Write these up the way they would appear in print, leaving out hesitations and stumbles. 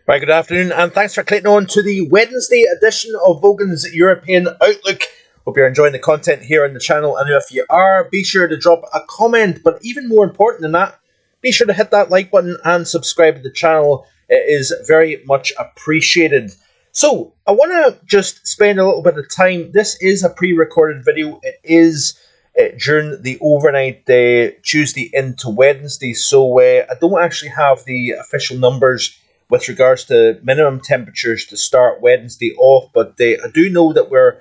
Right, good afternoon, and thanks for clicking on to the Wednesday edition of Vogan's European Outlook. Hope you're enjoying the content here on the channel, and if you are, be sure to drop a comment, but even more important than that, be sure to hit that like button and subscribe to the channel. It is very much appreciated. So, I want to just spend a little bit of time. This is a pre-recorded video. It is during the overnight Tuesday into Wednesday, so I don't actually have the official numbers with regards to minimum temperatures to start Wednesday off, but I do know that we're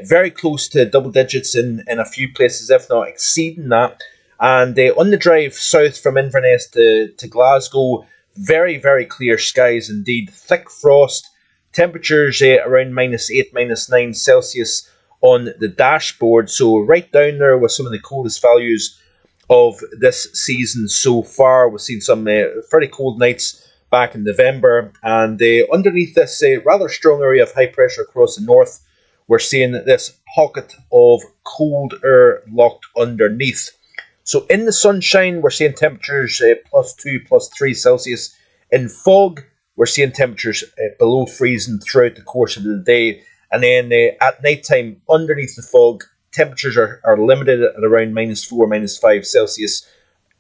very close to double digits in a few places, if not exceeding that. And on the drive south from Inverness to Glasgow, very, very clear skies indeed. Thick frost, temperatures around -8, -9 Celsius on the dashboard. So right down there with some of the coldest values of this season so far. We've seen some fairly cold nights back in November, and underneath this rather strong area of high pressure across the north, we're seeing this pocket of cold air locked underneath. So in the sunshine, we're seeing temperatures +2, +3 Celsius. In fog, we're seeing temperatures below freezing throughout the course of the day. And then at night time, underneath the fog, temperatures are limited at around -4, -5 Celsius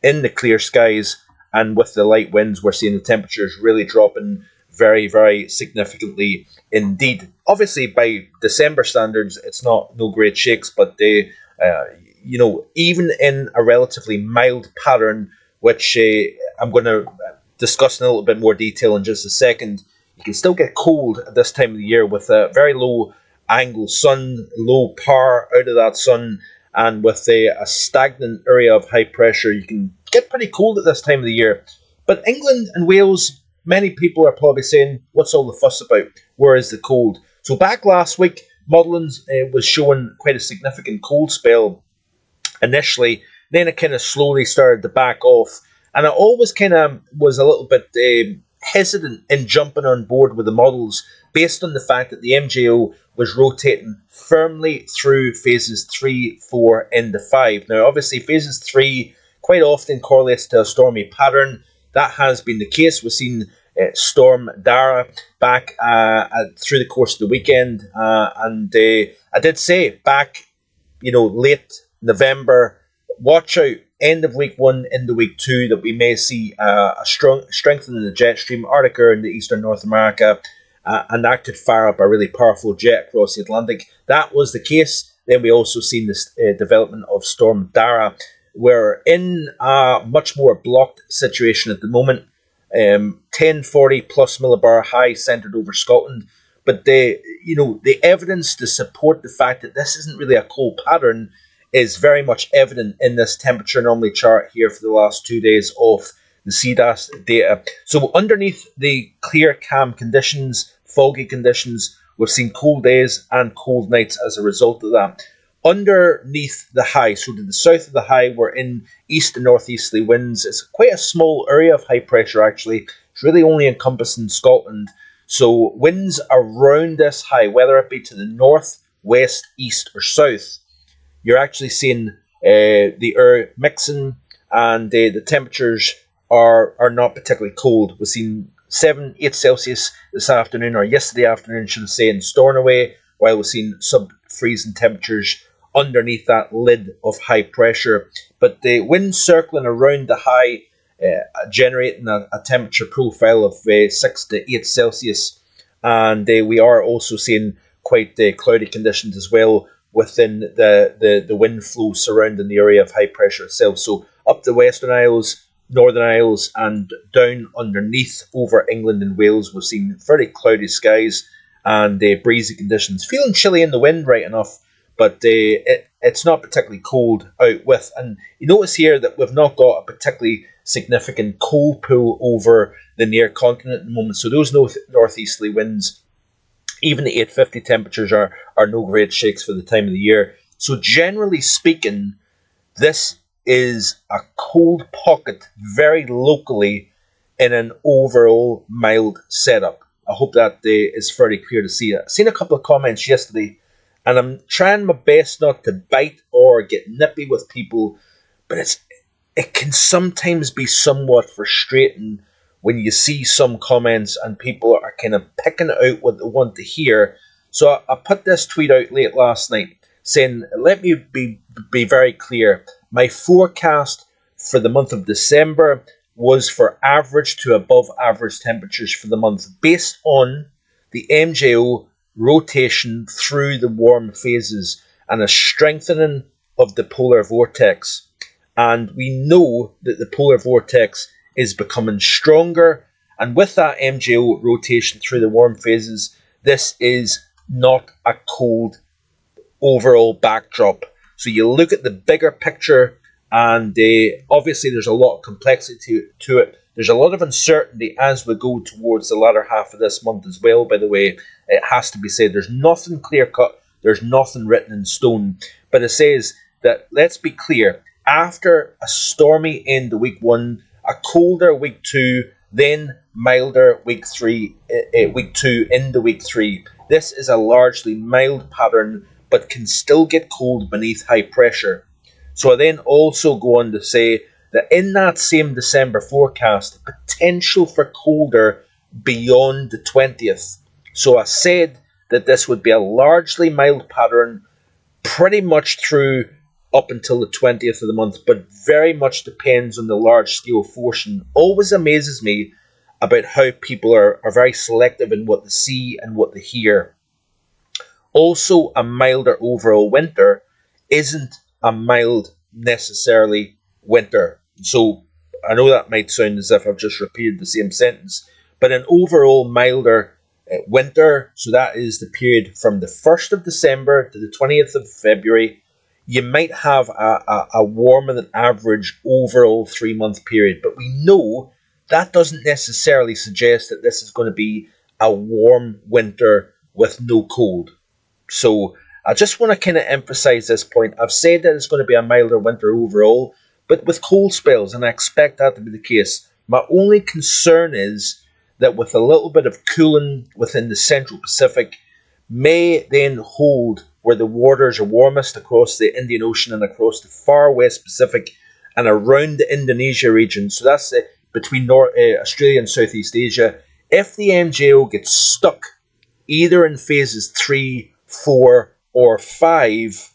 in the clear skies. And with the light winds, we're seeing the temperatures really dropping very, very significantly indeed. Obviously, by December standards, it's no great shakes, but even in a relatively mild pattern, which I'm going to discuss in a little bit more detail in just a second, you can still get cold at this time of the year with a very low angle sun, low power out of that sun, and with a stagnant area of high pressure, you can get pretty cold at this time of the year. But England and Wales, many people are probably saying, what's all the fuss about? Where is the cold? So back last week, Mullins was showing quite a significant cold spell initially. Then it kind of slowly started to back off. And I always kind of was a little bit hesitant in jumping on board with the models based on the fact that the MJO was rotating firmly through phases 3, 4, into 5. Now, obviously, phases 3 quite often correlates to a stormy pattern. That has been the case. We've seen Storm Dara back through the course of the weekend. And I did say back, late November, watch out, end of week 1 into week 2, that we may see a strong strengthening the jet stream, Arctic air into eastern North America, and that could fire up a really powerful jet across the Atlantic. That was the case. Then we also seen this development of Storm Dara. We're in a much more blocked situation at the moment. 1040 plus millibar high centered over Scotland, but the evidence to support the fact that this isn't really a cold pattern is very much evident in this temperature anomaly chart here for the last 2 days of the CDAS data. So underneath the clear, calm conditions, foggy conditions, we've seen cold days and cold nights as a result of that. Underneath the high, so to the south of the high, we're in east and northeasterly winds. It's quite a small area of high pressure, actually. It's really only encompassing Scotland. So winds around this high, whether it be to the north, west, east, or south, you're actually seeing the air mixing, and the temperatures are not particularly cold. We've seen 7, 8 Celsius this afternoon, or yesterday afternoon, should I say, in Stornoway, while we've seen sub-freezing temperatures underneath that lid of high pressure. But the wind circling around the high, generating a temperature profile of 6 to 8 Celsius. And we are also seeing quite cloudy conditions as well within the wind flow surrounding the area of high pressure itself. So up the Western Isles, Northern Isles, and down underneath over England and Wales, we've seen fairly cloudy skies and breezy conditions. Feeling chilly in the wind right enough, but it's not particularly cold out with. And you notice here that we've not got a particularly significant cold pull over the near continent at the moment. So those northeasterly winds, even the 850 temperatures, are no great shakes for the time of the year. So generally speaking, this is a cold pocket very locally in an overall mild setup. I hope that is fairly clear to see. I've seen a couple of comments yesterday, and I'm trying my best not to bite or get nippy with people, but it can sometimes be somewhat frustrating when you see some comments and people are kind of picking out what they want to hear. So I put this tweet out late last night saying, let me be very clear. My forecast for the month of December was for average to above average temperatures for the month based on the MJO rotation through the warm phases and a strengthening of the polar vortex. And we know that the polar vortex is becoming stronger. And with that MJO rotation through the warm phases, this is not a cold overall backdrop. So you look at the bigger picture, and obviously there's a lot of complexity to it. There's a lot of uncertainty as we go towards the latter half of this month as well, by the way. It has to be said, there's nothing clear-cut, there's nothing written in stone. But it says that, let's be clear, after a stormy end of week 1, a colder week 2, then milder week 3, week 2 into week 3. This is a largely mild pattern, but can still get cold beneath high pressure. So I then also go on to say that in that same December forecast, the potential for colder beyond the 20th. So I said that this would be a largely mild pattern pretty much through up until the 20th of the month, but very much depends on the large-scale forcing. Always amazes me about how people are very selective in what they see and what they hear. Also, a milder overall winter isn't a mild necessarily winter. So I know that might sound as if I've just repeated the same sentence, but an overall milder winter, so that is the period from the 1st of December to the 20th of February, you might have a warmer than average overall 3-month period. But we know that doesn't necessarily suggest that this is going to be a warm winter with no cold. So I just want to kind of emphasize this point. I've said that it's going to be a milder winter overall, but with cold spells, and I expect that to be the case. My only concern is that with a little bit of cooling within the Central Pacific may then hold where the waters are warmest across the Indian Ocean and across the far West Pacific and around the Indonesia region. So that's between Australia and Southeast Asia. If the MJO gets stuck either in phases 3, 4, or 5,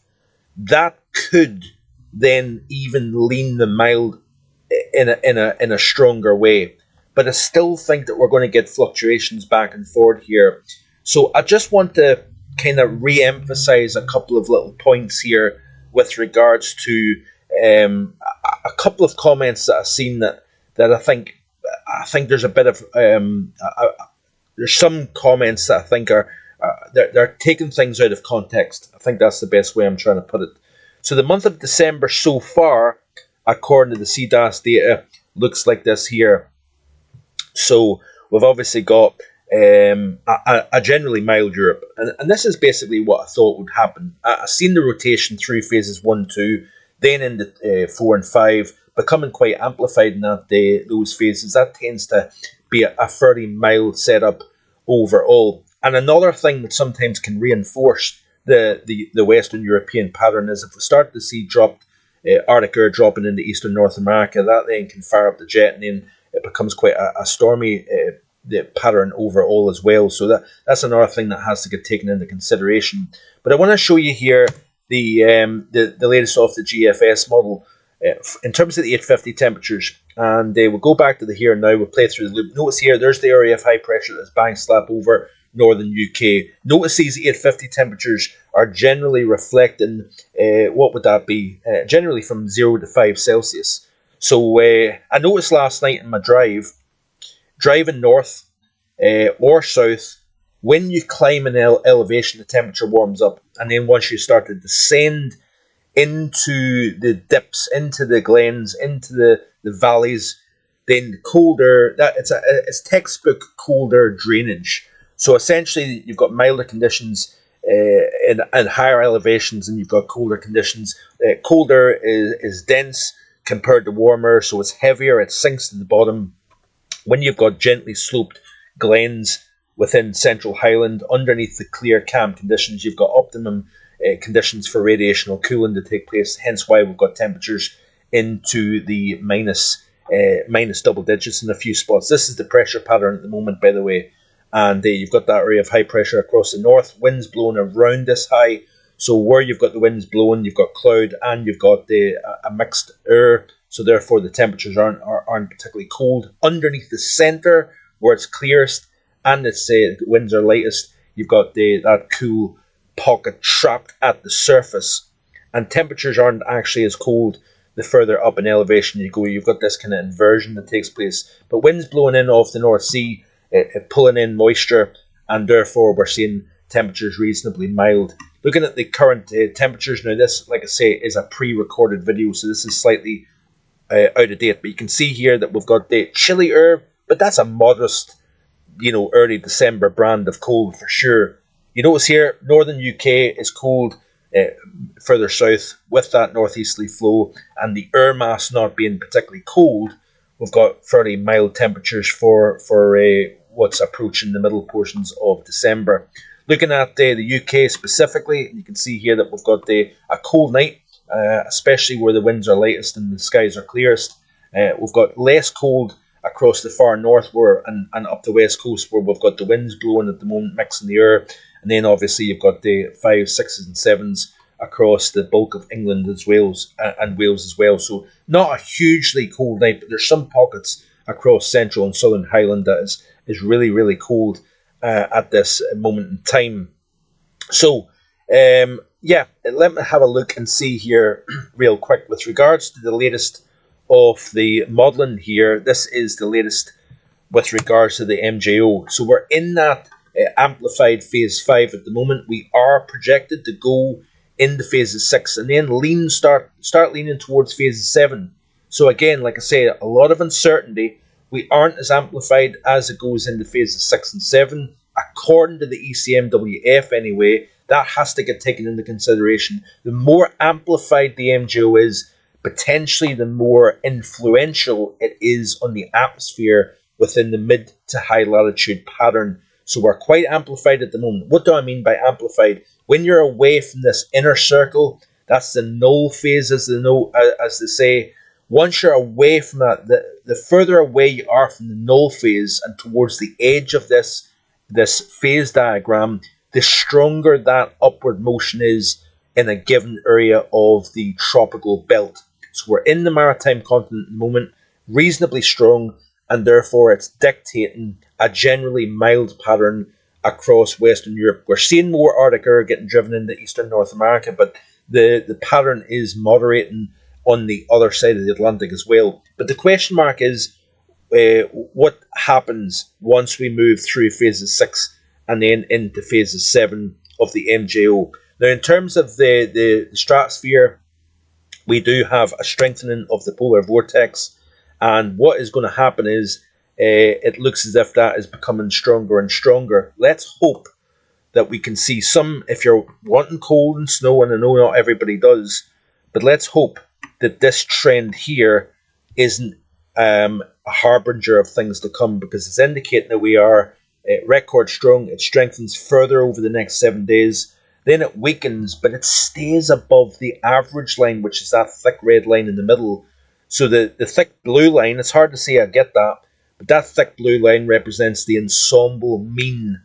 that could then even lean the mild in a stronger way. But I still think that we're going to get fluctuations back and forth here. So I just want to kind of re-emphasize a couple of little points here with regards to a couple of comments that I've seen that I think there's a bit of there's some comments that I think are they're taking things out of context. I think that's the best way I'm trying to put it. So the month of December so far, according to the CDAS data, looks like this here. So we've obviously got a generally mild Europe. And this is basically what I thought would happen. I've seen the rotation through phases 1, 2, then into 4 and 5, becoming quite amplified in those phases. That tends to be a fairly mild setup overall. And another thing that sometimes can reinforce the Western European pattern is if we start to see Arctic air dropping into Eastern North America, that then can fire up the jet, and then it becomes quite a stormy the pattern overall as well. So that's another thing that has to get taken into consideration. But I want to show you here the latest off the GFS model in terms of the 850 temperatures. And we'll go back to the here and now. We'll play through the loop. Notice here, there's the area of high pressure that's bang slap over northern UK. Notice these 850 temperatures are generally reflecting, what would that be? Generally from 0 to 5 Celsius. So I noticed last night in my driving north or south, when you climb an elevation, the temperature warms up. And then once you start to descend into the dips, into the glens, into the valleys, then the colder, it's textbook colder drainage. So essentially, you've got milder conditions in higher elevations, and you've got colder conditions. Colder is dense compared to warmer, so it's heavier, it sinks to the bottom. When you've got gently sloped glens within Central Highland, underneath the clear, calm conditions, you've got optimum conditions for radiational cooling to take place, hence why we've got temperatures into the minus minus double digits in a few spots. This is the pressure pattern at the moment, by the way. And you've got that area of high pressure across the north, winds blowing around this high. So where you've got the winds blowing, you've got cloud and you've got a mixed air. So therefore the temperatures aren't particularly cold. Underneath the centre, where it's clearest and it's winds are lightest, you've got that cool pocket trapped at the surface. And temperatures aren't actually as cold the further up in elevation you go. You've got this kind of inversion that takes place. But winds blowing in off the North Sea, pulling in moisture, and therefore we're seeing temperatures reasonably mild. Looking at the current temperatures now, this, like I say, is a pre-recorded video, so this is slightly out of date. But you can see here that we've got the chilly air, but that's a modest, early December brand of cold for sure. You notice here, northern UK is cold, further south with that northeasterly flow, and the air mass not being particularly cold, we've got fairly mild temperatures for what's approaching the middle portions of December. Looking at the UK specifically, you can see here that we've got a cold night, especially where the winds are lightest and the skies are clearest. We've got less cold across the far north and up the west coast, where we've got the winds blowing at the moment, mixing the air. And then obviously you've got the 5s, 6s and 7s across the bulk of England and Wales as well. So not a hugely cold night, but there's some pockets across central and southern Highland that is really, really cold at this moment in time. So, let me have a look and see here real quick. With regards to the latest of the modelling here, this is the latest with regards to the MJO. So we're in that amplified phase 5 at the moment. We are projected to go into phases 6 and then start leaning towards phases 7. So again, like I say, a lot of uncertainty. We aren't as amplified as it goes into phases 6 and 7. According to the ECMWF anyway, that has to get taken into consideration. The more amplified the MJO is, potentially the more influential it is on the atmosphere within the mid to high latitude pattern. So we're quite amplified at the moment. What do I mean by amplified? When you're away from this inner circle, that's the null phase, as they say. Once you're away from that, the further away you are from the null phase and towards the edge of this phase diagram, the stronger that upward motion is in a given area of the tropical belt. So we're in the maritime continent at the moment, reasonably strong, and therefore it's dictating a generally mild pattern across Western Europe. We're seeing more Arctic air getting driven into Eastern North America, but the pattern is moderating on the other side of the Atlantic as well. But the question mark is, what happens once we move through phases 6 and then into phases 7 of the MJO? Now, in terms of the stratosphere, we do have a strengthening of the polar vortex, and what is going to happen is it looks as if that is becoming stronger and stronger. Let's hope that we can see some, if you're wanting cold and snow, and I know not everybody does, but let's hope that this trend here isn't a harbinger of things to come, because it's indicating that we are record strong. It strengthens further over the next 7 days. Then it weakens, but it stays above the average line, which is that thick red line in the middle. So the thick blue line, it's hard to see, I get that, but that thick blue line represents the ensemble mean,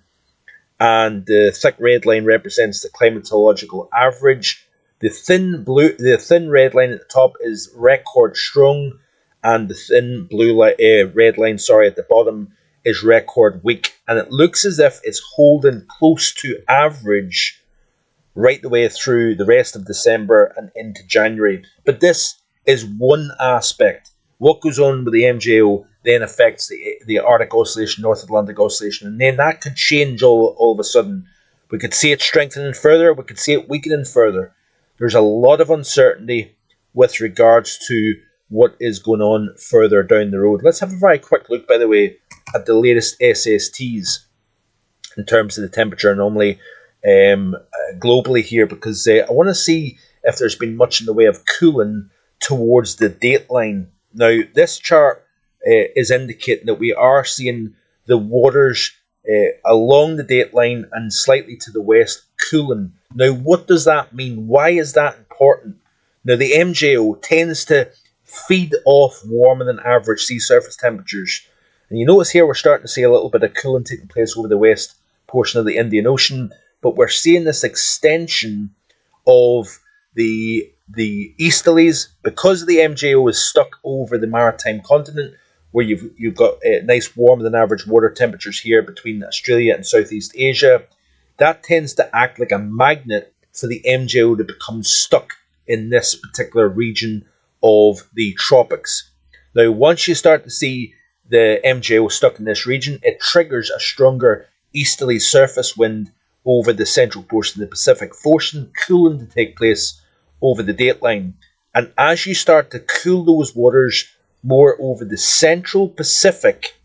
and the thick red line represents the climatological average. The thin red line at the top is record strong, and the thin red line, at the bottom is record weak. And it looks as if it's holding close to average right the way through the rest of December and into January. But this is one aspect. What goes on with the MJO then affects the Arctic Oscillation, North Atlantic Oscillation, and then that could change all of a sudden. We could see it strengthening further, we could see it weakening further. There's a lot of uncertainty with regards to what is going on further down the road. Let's have a very quick look, by the way, at the latest SSTs in terms of the temperature anomaly globally here, because I want to see if there's been much in the way of cooling towards the dateline. Now, this chart is indicating that we are seeing the waters along the dateline and slightly to the west cooling. Now, what does that mean? Why is that important? Now, the MJO tends to feed off warmer than average sea surface temperatures. And you notice here we're starting to see a little bit of cooling taking place over the west portion of the Indian Ocean, but we're seeing this extension of the easterlies because the MJO is stuck over the maritime continent, where you've got nice warmer than average water temperatures here between Australia and Southeast Asia. That tends to act like a magnet for the MJO to become stuck in this particular region of the tropics. Now, once you start to see the MJO stuck in this region, it triggers a stronger easterly surface wind over the central portion of the Pacific, forcing cooling to take place over the dateline. And as you start to cool those waters more over the central Pacific,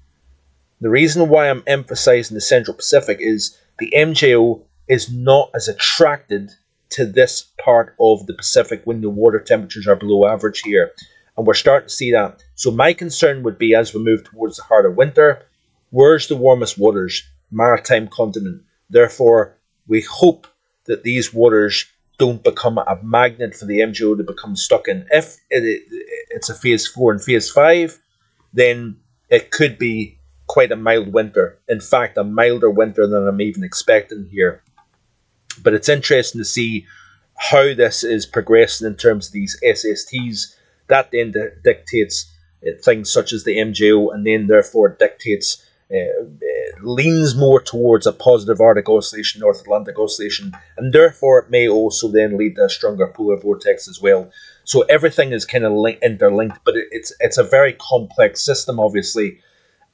the reason why I'm emphasizing the central Pacific is the MJO is not as attracted to this part of the Pacific when the water temperatures are below average here. And we're starting to see that. So my concern would be, as we move towards the heart of winter, where's the warmest waters? Maritime continent. Therefore, we hope that these waters don't become a magnet for the MJO to become stuck in. If it's a phase 4 and phase 5, then it could be quite a mild winter. In fact, a milder winter than I'm even expecting here. But it's interesting to see how this is progressing in terms of these SSTs. That then dictates things such as the MJO, and then therefore dictates, leans more towards a positive Arctic oscillation, North Atlantic oscillation, and therefore it may also then lead to a stronger polar vortex as well. So everything is kind of interlinked, but it's a very complex system, obviously,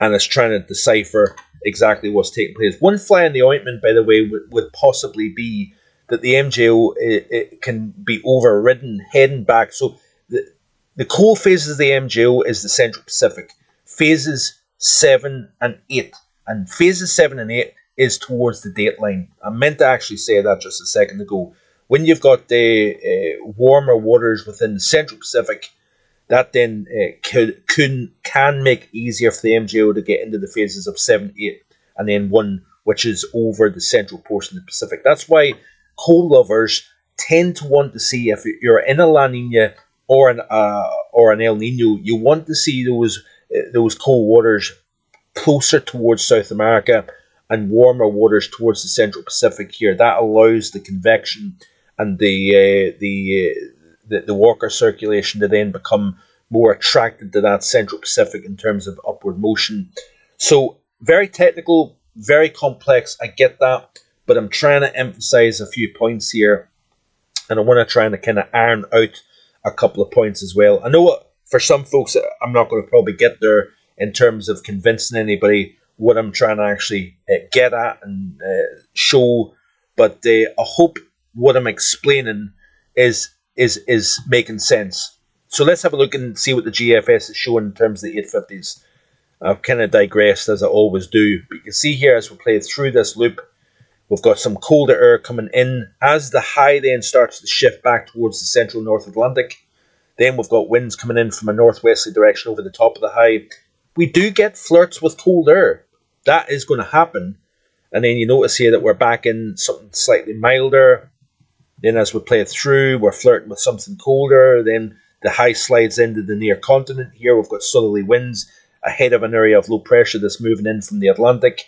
and it's trying to decipher exactly what's taking place. One fly in the ointment, by the way, would possibly be that the MJO it can be overridden heading back. So the cold phases of the MJO is the Central Pacific, phases 7 and 8. And phases 7 and 8 is towards the dateline. I meant to actually say that just a second ago. When you've got the warmer waters within the Central Pacific, that then can make it easier for the MJO to get into the phases of 7, 8, and then 1, which is over the central portion of the Pacific. That's why cold lovers tend to want to see, if you're in a La Nina or an El Nino, you want to see those cold waters closer towards South America and warmer waters towards the Central Pacific here. That allows the convection and the Walker circulation to then become more attracted to that Central Pacific in terms of upward motion. So very technical, very complex, I get that, but I'm trying to emphasize a few points here, and I want to try and kind of iron out a couple of points as well. I know for some folks I'm not going to probably get there in terms of convincing anybody what I'm trying to actually get at and show, but I hope what I'm explaining is making sense. So let's have a look and see what the GFS is showing in terms of the 850s. I've kind of digressed, as I always do, but you can see here as we play through this loop, we've got some colder air coming in as the high then starts to shift back towards the central North Atlantic. Then we've got winds coming in from a northwesterly direction over the top of the high. We do get flirts with cold air. That is going to happen. And then you notice here that we're back in something slightly milder. Then as we play through, we're flirting with something colder. Then the high slides into the near continent. Here we've got southerly winds ahead of an area of low pressure that's moving in from the Atlantic.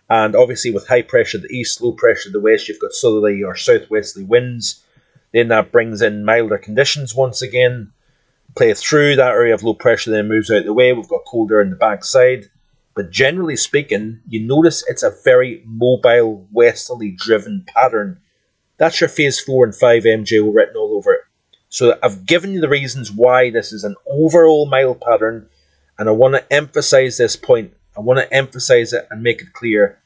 And obviously with high pressure to the east, low pressure to the west, you've got southerly or southwesterly winds. Then that brings in milder conditions once again. Play through, that area of low pressure then moves out of the way. We've got cold air in the backside. But generally speaking, you notice it's a very mobile, westerly driven pattern. That's your phase 4 and 5 MJO written all over it. So I've given you the reasons why this is an overall mild pattern, and I want to emphasize this point. I want to emphasize it and make it clear.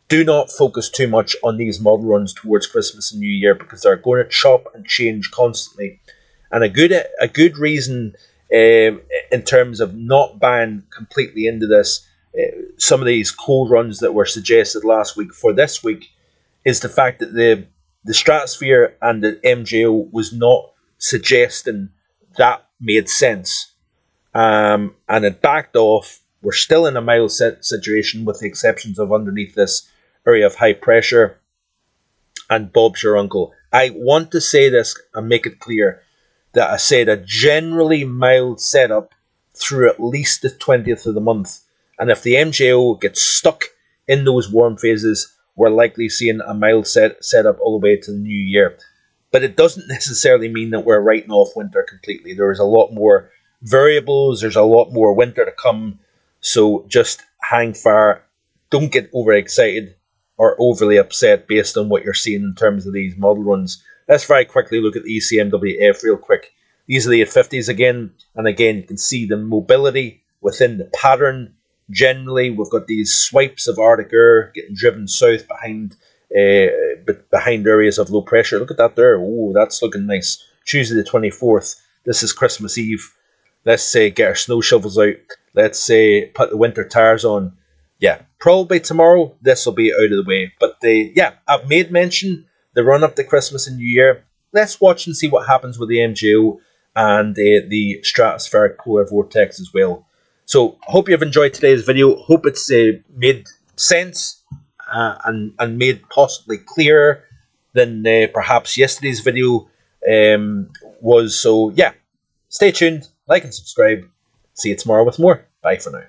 Do not focus too much on these model runs towards Christmas and New Year, because they're going to chop and change constantly. And a good reason in terms of not buying completely into this, some of these cold runs that were suggested last week for this week, is the fact that the stratosphere and the MJO was not suggesting that made sense. And it backed off. We're still in a mild situation with the exceptions of underneath this area of high pressure. And Bob's your uncle. I want to say this and make it clear that I said a generally mild setup through at least the 20th of the month. And if the MJO gets stuck in those warm phases, we're likely seeing a mild setup all the way to the new year. But it doesn't necessarily mean that we're writing off winter completely. There's a lot more variables. There's a lot more winter to come. So just hang fire. Don't get overexcited or overly upset based on what you're seeing in terms of these model runs. Let's very quickly look at the ECMWF real quick. These are the 850s again. And again, you can see the mobility within the pattern. Generally, we've got these swipes of Arctic air getting driven south behind areas of low pressure. Look at that there. Oh, that's looking nice. Tuesday the 24th. This is Christmas Eve. Let's say get our snow shovels out. Let's say put the winter tires on. Yeah, probably tomorrow this will be out of the way. But I've made mention the run up to Christmas and New Year. Let's watch and see what happens with the MJO and the stratospheric polar vortex as well. So, hope you've enjoyed today's video. Hope it's made sense and made possibly clearer than perhaps yesterday's video was. So, yeah, stay tuned, like and subscribe. See you tomorrow with more. Bye for now.